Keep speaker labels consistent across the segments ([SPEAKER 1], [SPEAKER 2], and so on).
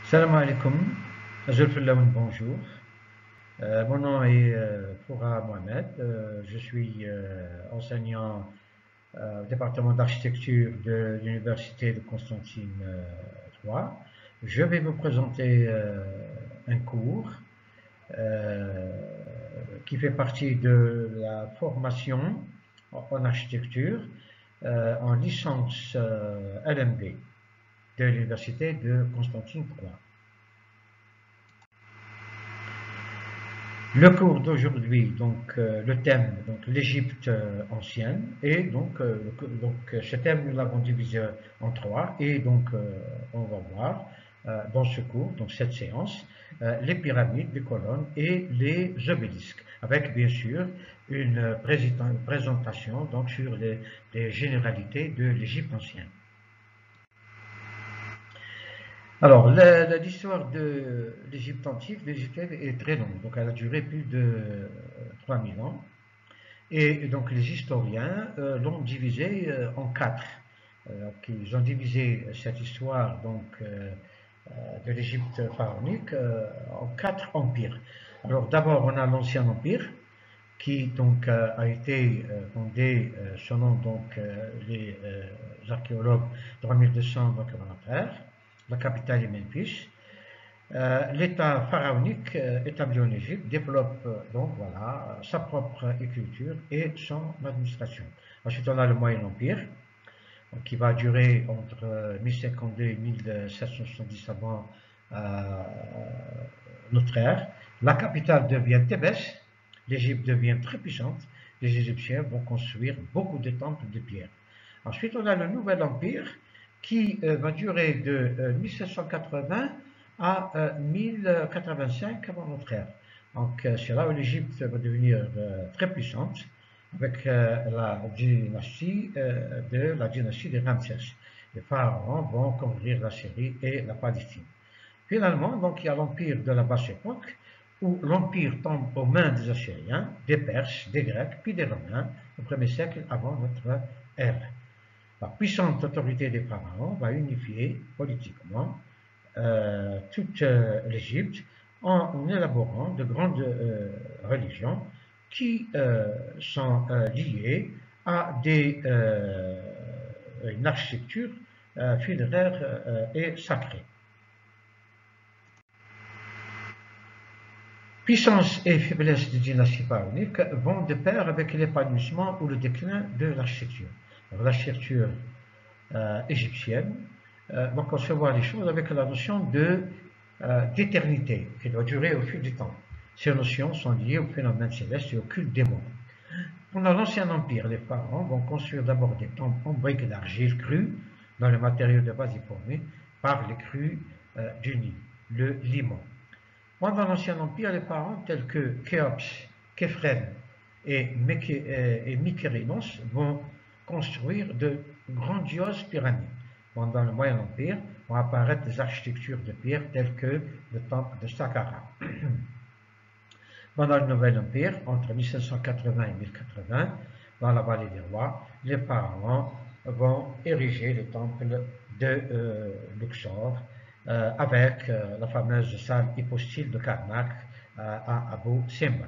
[SPEAKER 1] Salam alaikum, Azulfullaoun, bonjour. Mon nom est Foura Mohamed. Je suis enseignant au département d'architecture de l'université de Constantine III. Je vais vous présenter un cours euh, qui fait partie de la formation en architecture en licence LMD de l'université de Constantine III. Le cours d'aujourd'hui, le thème, l'Égypte ancienne, et ce thème nous l'avons divisé en trois, et on va voir dans ce cours, donc cette séance, les pyramides, les colonnes et les obélisques, avec bien sûr une présentation donc sur les généralités de l'Égypte ancienne. Alors, l'histoire de l'Égypte antique, est très longue, donc elle a duré plus de 3000 ans. Et donc les historiens l'ont divisée en quatre. Ils ont divisé cette histoire de l'Égypte pharaonique en quatre empires. Alors d'abord on a l'Ancien Empire qui a été fondé selon les archéologues 3200 avant notre ère. La capitale est Memphis. L'État pharaonique établi en Égypte développe sa propre écriture et son administration. Ensuite, on a le Moyen Empire, qui va durer entre 1052 et 1770 avant notre ère. La capitale devient Thébès, l'Égypte devient très puissante, les Égyptiens vont construire beaucoup de temples de pierre. Ensuite, on a le Nouvel Empire, qui va durer de 1780 à 1085 avant notre ère. Donc c'est là où l'Égypte va devenir très puissante avec la dynastie des Ramsès. Les pharaons vont conquérir la Syrie et la Palestine. Finalement, donc, il y a l'empire de la basse époque, où l'empire tombe aux mains des Assyriens, des Perses, des Grecs, puis des Romains, au 1er siècle avant notre ère. La puissante autorité des pharaons va unifier politiquement toute l'Égypte en élaborant de grandes religions qui sont liées à une architecture funéraire et sacrée. Puissance et faiblesse des dynasties pharaoniques vont de pair avec l'épanouissement ou le déclin de l'architecture. L'architecture égyptienne va concevoir les choses avec la notion d'éternité qui doit durer au fil du temps. Ces notions sont liées au phénomène céleste et au culte des mondes. Pendant l'Ancien Empire, les pharaons vont construire d'abord des temples en briques d'argile crues dans le matériau de base formé par les crues du Nil, le limon. Pendant l'Ancien Empire, les pharaons tels que Khéops, Khéphren et Mykérinos vont construire de grandioses pyramides. Pendant le Moyen Empire vont apparaître des architectures de pierre telles que le temple de Saqqara. Pendant le Nouvel Empire, entre 1780 et 1080, dans la vallée des rois, les pharaons vont ériger le temple de Luxor avec la fameuse salle hypostyle de Karnak à Abu Simbel.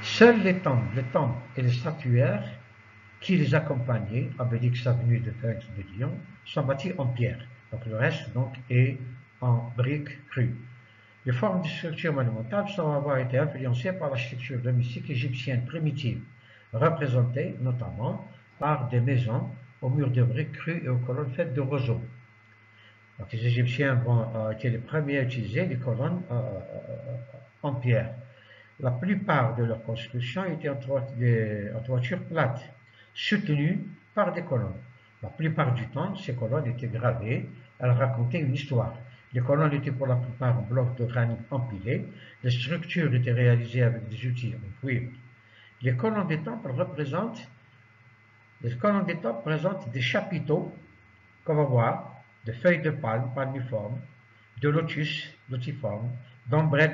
[SPEAKER 1] Seuls les temples et les statuaires qui les accompagnaient, Obélix avenue de Phoenix de Lyon, sont bâtis en pierre. Donc le reste est en briques crues. Les formes de structures monumentales semblent avoir été influencées par l'architecture domestique égyptienne primitive, représentée notamment par des maisons aux murs de briques crues et aux colonnes faites de roseaux. Donc les Égyptiens ont été les premiers à utiliser les colonnes en pierre. La plupart de leurs constructions étaient en toiture plate, soutenues par des colonnes. La plupart du temps, ces colonnes étaient gravées, elles racontaient une histoire. Les colonnes étaient pour la plupart en blocs de granit empilés, les structures étaient réalisées avec des outils en cuivre. Les colonnes des temples présentent des chapiteaux, qu'on va voir, de feuilles de palme palmiformes, de lotus lotiformes, d'ombrelles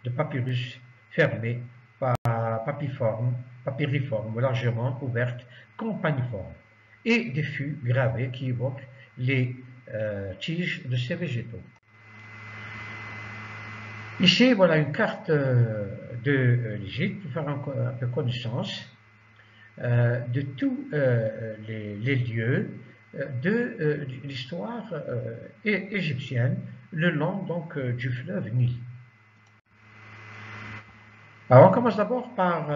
[SPEAKER 1] de papyrus fermées, papyriformes, largement ouvertes, campaniformes. et des fûts gravés qui évoquent les tiges de ces végétaux. Ici, voilà une carte de l'Égypte pour faire un peu connaissance de tous les lieux de l'histoire égyptienne le long donc, du fleuve Nil. Alors on commence d'abord par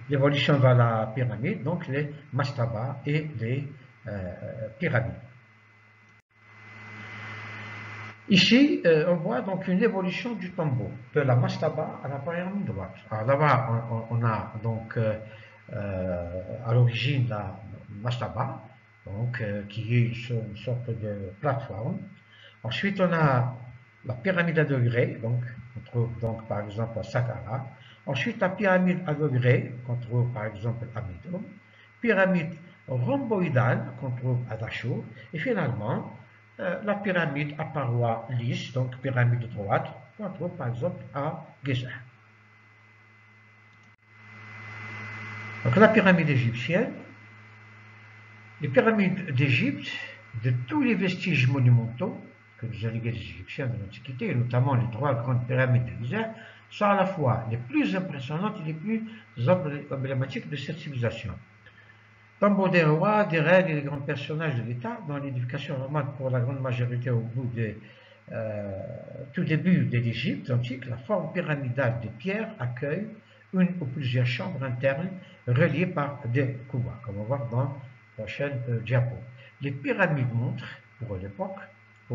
[SPEAKER 1] l'évolution vers la pyramide, donc les mastabas et les pyramides. Ici, on voit donc une évolution du tombeau, de la mastaba à la pyramide droite. Alors là-bas, on a donc à l'origine la mastaba, donc, qui est une sorte de plateforme. Ensuite, on a la pyramide à degrés, donc on trouve donc par exemple à Saqqara. Ensuite, la pyramide à degrés, qu'on trouve par exemple à Médon. Pyramide rhomboïdale, qu'on trouve à Dachau. Et finalement, la pyramide à parois lisses, donc pyramide droite, qu'on trouve par exemple à Giza. Donc la pyramide égyptienne, les pyramides d'Égypte, de tous les vestiges monumentaux que nous ont légués les Égyptiens de l'Antiquité, et notamment les 3 grandes pyramides de Giza, sont à la fois les plus impressionnantes et les plus emblématiques de cette civilisation. Tombeau des rois, des reines et des grands personnages de l'État, dont l'édification remonte pour la grande majorité au bout de tout début de l'Égypte antique, la forme pyramidale des pierres accueille une ou plusieurs chambres internes reliées par des couloirs, comme on va voir dans la prochaine diapo. Les pyramides montrent, pour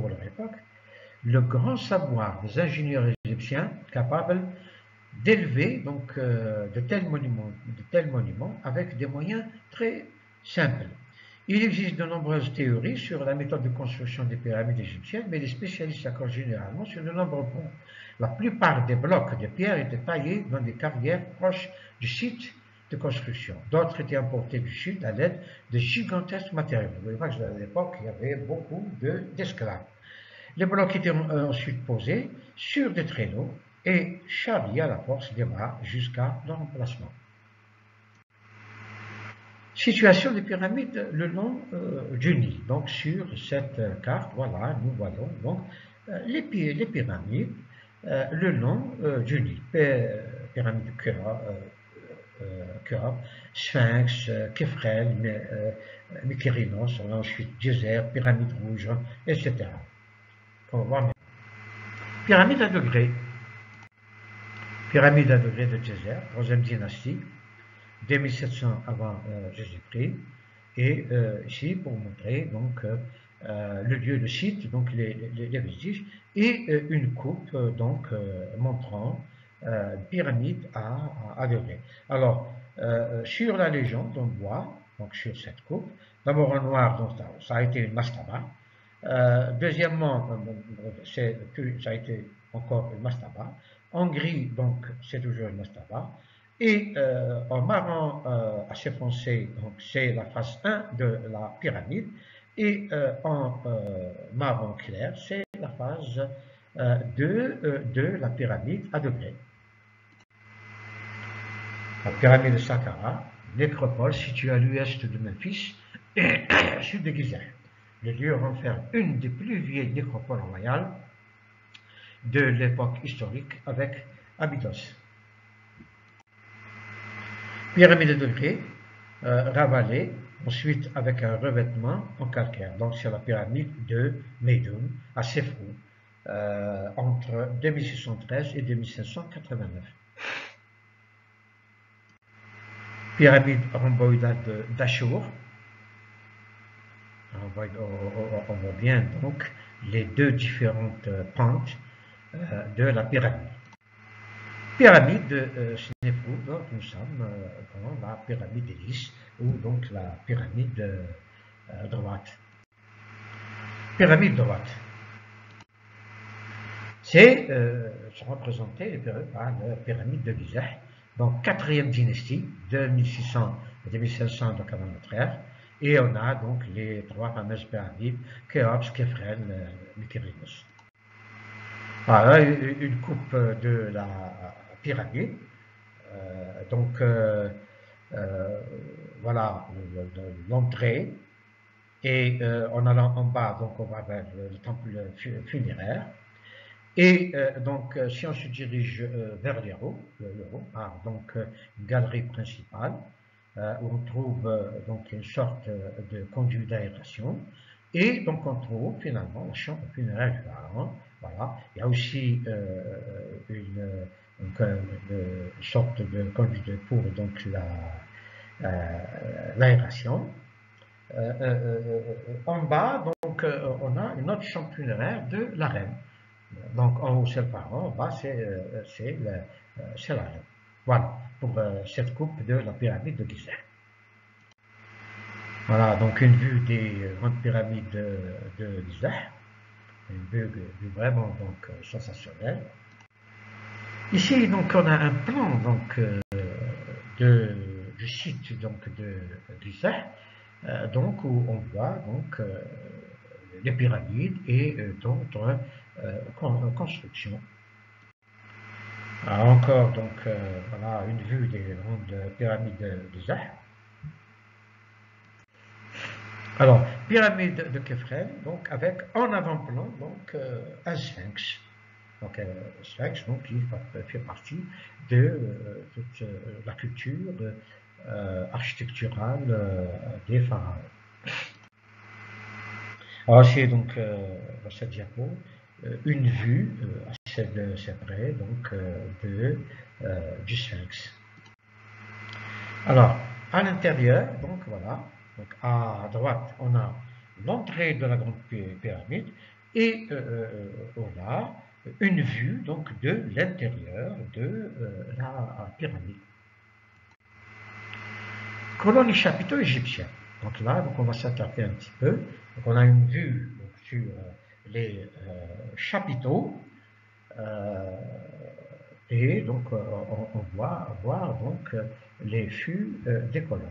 [SPEAKER 1] leur époque, le grand savoir des ingénieurs égyptiens capables d'élever donc de tels monuments avec des moyens très simples. Il existe de nombreuses théories sur la méthode de construction des pyramides égyptiennes, mais les spécialistes s'accordent généralement sur de nombreux points. La plupart des blocs de pierre étaient taillés dans des carrières proches du site de construction. D'autres étaient importés du sud à l'aide de gigantesques matériaux. Vous voyez que à l'époque, il y avait beaucoup d'esclaves. Les blocs étaient ensuite posés sur des traîneaux et charriés à la force des bras jusqu'à leur emplacement. Situation des pyramides le long du Nil. Donc sur cette carte, voilà, nous voyons donc les pyramides le long du Nil. Pyramide de Khéops, Sphinx, Képhren, Mykérinos, on a ensuite Djéser, pyramide rouge, etc. On va voir. Pyramide à degrés. Pyramide à degrés de Djéser, 3e dynastie, 2700 avant Jésus-Christ. Et ici, pour montrer donc, le lieu, le site, donc les vestiges, et une coupe donc, montrant pyramide à degrés. Alors, sur la légende, on voit, donc sur cette coupe, d'abord en noir, donc, ça a été une mastaba. Deuxièmement, ça a été encore une mastaba. En gris, donc, c'est toujours une mastaba. Et en marron assez foncé, donc c'est la face 1 de la pyramide. Et en marron clair, c'est la phase 2 de la pyramide à degrés. La pyramide de Saqqara, nécropole située à l'ouest de Memphis, sud de Gizeh. Le lieu renferme une des plus vieilles nécropoles royales de l'époque historique avec Abydos. Pyramide de degrés, ravalée, ensuite avec un revêtement en calcaire. Donc c'est la pyramide de Médoun à Sefrou, entre 2613 et 2589. Pyramide rhomboïdale d'Achour. On voit bien donc les deux différentes pentes de la pyramide. Pyramide de Snéfrou, donc nous sommes dans la pyramide d'Hélice, ou donc la pyramide droite. Pyramide droite. C'est représenté par la pyramide de Gizeh, donc 4e dynastie, de 1600 à 2500 donc avant notre ère, et on a donc les 3 fameuses pyramides, Khéops, Képhren, Mykérinos. Voilà une coupe de la pyramide. Donc voilà l'entrée, et en allant en bas, donc on va vers le temple funéraire. Et donc, si on se dirige vers le haut par donc une galerie principale, où on trouve donc une sorte de conduit d'aération, et donc on trouve finalement la chambre funéraire du pharaon. Voilà. Il y a aussi une sorte de conduit pour donc l'aération. En bas, donc, on a une autre chambre funéraire de la reine. Donc en haut c'est le pharaon, en bas c'est la reine. Voilà pour cette coupe de la pyramide de Gizeh. Voilà donc une vue des grandes pyramides de Gizeh, une vue vraiment donc sensationnelle. Ici donc on a un plan donc du site donc de Gizeh, donc où on voit donc les pyramides et d'autres constructions. Alors encore donc voilà une vue des grandes pyramides de Gizeh. Alors pyramide de Khéphren, donc avec en avant-plan donc un sphinx. Donc un sphinx donc, qui fait partie de toute la culture architecturale des pharaons. Alors c'est donc dans cette diapo une vue assez près donc du sphinx. Alors à l'intérieur donc voilà, donc à droite on a l'entrée de la grande pyramide et on a une vue donc de l'intérieur de la pyramide. Colonne et chapiteaux égyptiens. Donc là, donc on va s'attarder un petit peu. Donc on a une vue donc, sur les chapiteaux et donc on voit voir donc les fûts des colonnes.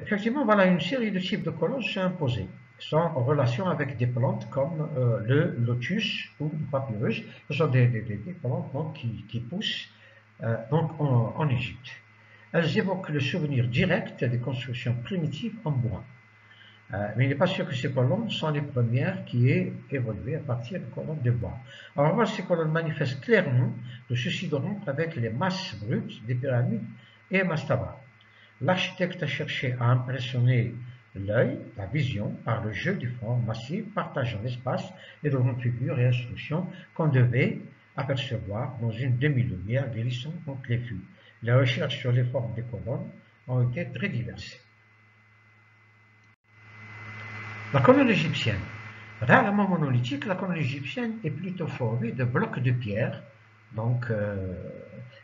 [SPEAKER 1] Effectivement, voilà une série de types de colonnes s'est imposée, sont en relation avec des plantes comme le lotus ou le papyrus. Ce sont des plantes donc, qui poussent donc en Égypte. Elles évoquent le souvenir direct des constructions primitives en bois. Mais il n'est pas sûr que ces colonnes sont les premières qui aient évolué à partir de colonnes de bois. En revanche, ces colonnes manifestent clairement le souci de rompre avec les masses brutes des pyramides et mastaba. L'architecte a cherché à impressionner l'œil, la vision, par le jeu des formes massives partageant l'espace et de grandes figures et instructions qu'on devait apercevoir dans une demi-lumière glissant entre les fûts. Les recherches sur les formes des colonnes ont été très diverses. La colonne égyptienne. Rarement monolithique, la colonne égyptienne est plutôt formée de blocs de pierre, donc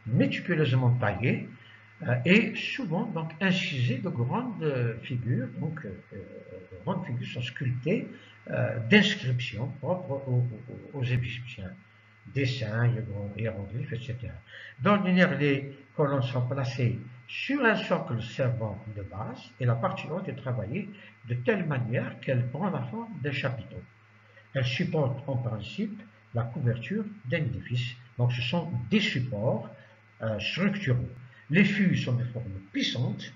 [SPEAKER 1] méticuleusement taillés, et souvent donc incisés de grandes figures, donc grandes figures sont sculptées d'inscriptions propres aux Égyptiens, dessins, hiéroglyphes, etc. D'ordinaire, les colonnes sont placées sur un socle servant de base et la partie haute est travaillée de telle manière qu'elle prend la forme d'un chapiteau. Elle supporte en principe la couverture d'un édifice. Donc ce sont des supports structuraux. Les fûts sont de forme puissante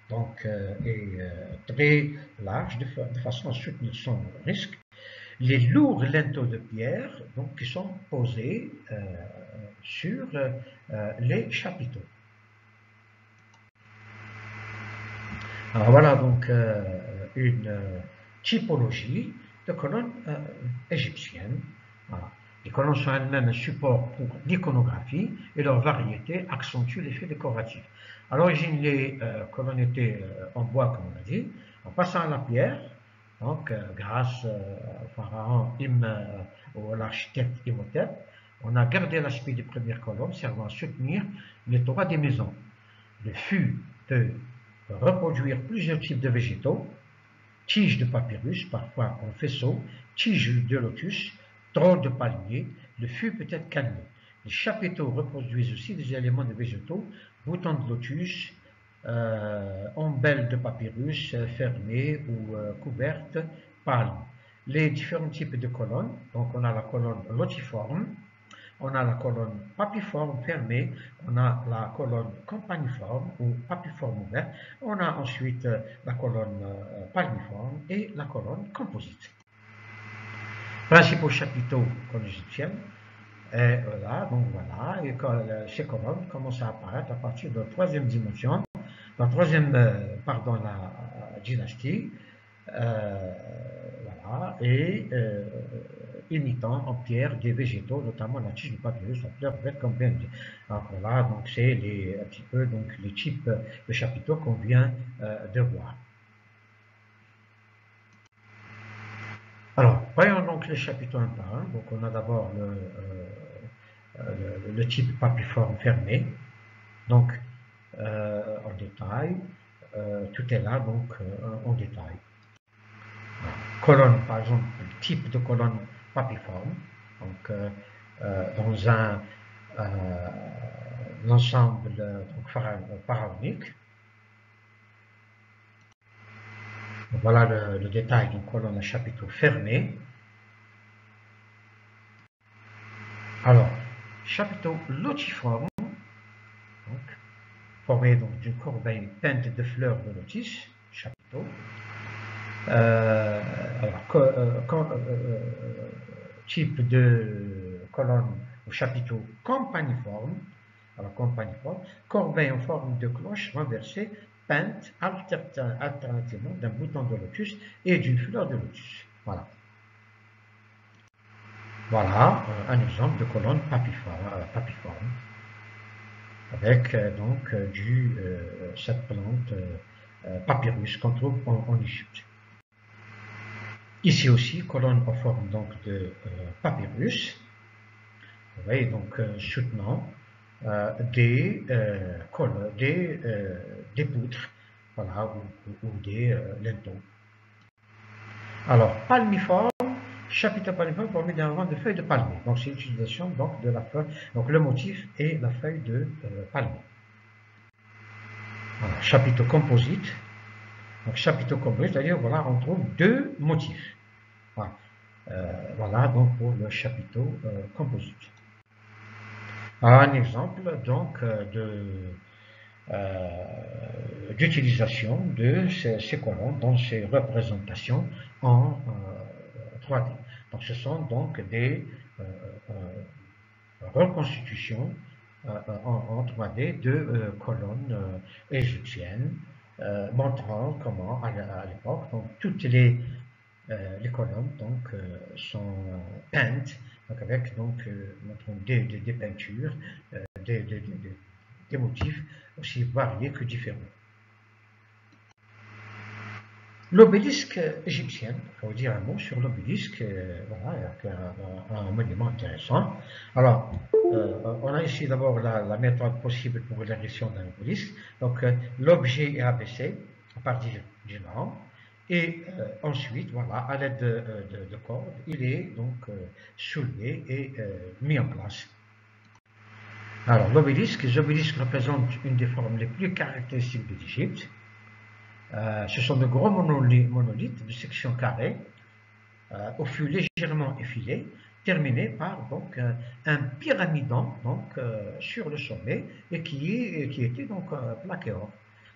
[SPEAKER 1] donc, et très large de façon à soutenir son risque. Les lourds linteaux de pierre donc, qui sont posés sur les chapiteaux. Alors voilà donc une typologie de colonnes égyptiennes. Voilà. Les colonnes sont elles-mêmes un support pour l'iconographie et leur variété accentue l'effet décoratif. À l'origine, les colonnes étaient en bois, comme on l'a dit, en passant à la pierre, donc grâce au pharaon ou à l'architecte Imhotep, on a gardé l'aspect des premières colonnes servant à soutenir les toits des maisons. Le fût peut reproduire plusieurs types de végétaux, tiges de papyrus, parfois en faisceau, tiges de lotus, troncs de palmier. Le fût peut être cannelé. Les chapiteaux reproduisent aussi des éléments de végétaux, boutons de lotus, ombelles de papyrus fermées ou couvertes, palmes. Les différents types de colonnes, donc on a la colonne lotiforme, on a la colonne papiforme fermée, on a la colonne campaniforme ou papiforme ouverte, on a ensuite la colonne palmiforme et la colonne composite. Principaux chapiteaux colonne égyptienne, et voilà, donc voilà, et ces colonnes commencent à apparaître à partir de la troisième dimension, la troisième, pardon, la dynastie, voilà, et imitant en pierre des végétaux, notamment la tige du papyrus, la fleur verte comme bien dit. Donc voilà, donc c'est un petit peu donc les types de chapiteaux qu'on vient de voir. Alors, voyons donc les chapiteaux un par un. Donc on a d'abord le type papiforme fermé, donc en détail, tout est là donc en détail. Colonne, par exemple, le type de colonne papiforme, donc dans l'ensemble pharaonique. Voilà le détail d'une colonne à chapiteau fermé. Alors, chapiteau lotiforme, donc, formé d'une corbeille peinte de fleurs de lotus, chapiteau. Type de colonne ou chapiteau campaniforme, alors campaniforme, corbeille en forme de cloche renversée, peinte alternativement d'un bouton de lotus et d'une fleur de lotus. Voilà. Voilà un exemple de colonne papiforme avec donc cette plante papyrus qu'on trouve en Égypte. Ici aussi, colonne en forme donc de papyrus, vous voyez, donc soutenant des poutres, voilà, ou des linteaux. Alors, palmiforme, chapiteau palmiforme formé d'un rang de feuilles de palmier. Donc, c'est l'utilisation donc de la feuille, donc le motif est la feuille de palmier. Voilà, chapiteau composite. Donc, chapiteau composite, c'est-à-dire, voilà, on trouve deux motifs. Voilà. Voilà donc pour le chapiteau composite. Alors, un exemple donc d'utilisation de ces colonnes dans ces représentations en 3D. Donc ce sont donc des reconstitutions en 3D de colonnes égyptiennes montrant comment à l'époque toutes les colonnes donc, sont peintes donc, avec donc, des peintures, des motifs aussi variés que différents. L'obélisque égyptien, il faut dire un mot sur l'obélisque, voilà, un monument intéressant. Alors, on a ici d'abord la méthode possible pour l'érection d'un obélisque. Donc, l'objet est abaissé à partir du nord. Et ensuite, voilà, à l'aide de cordes, il est donc soulevé et mis en place. Alors, les obélisques représentent une des formes les plus caractéristiques de l'Égypte. Ce sont de gros monolithes de section carrée, au fût légèrement effilé, terminé par donc un pyramidon donc, sur le sommet et qui était donc plaqué or.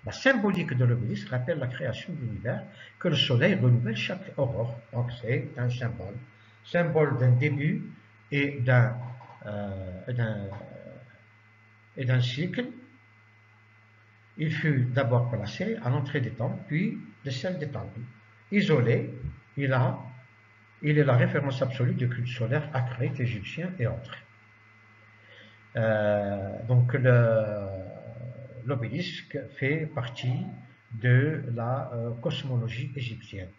[SPEAKER 1] La symbolique de l'obélisque rappelle la création de l'univers que le soleil renouvelle chaque aurore. Donc c'est un symbole d'un début et d'un cycle. Il fut d'abord placé à l'entrée des temples, puis de celle des temples. Isolé, il est la référence absolue du culte solaire acréite égyptien et autres. Donc l'obélisque fait partie de la cosmologie égyptienne.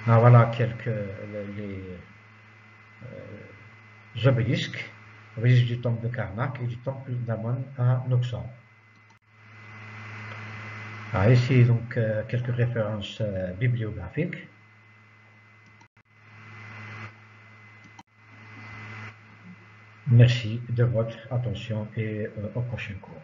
[SPEAKER 1] Alors voilà quelques obélisques. L'obélisque du temple de Karnak et du temple d'Amon à Luxor. Alors ici donc quelques références bibliographiques. Merci de votre attention et au prochain cours.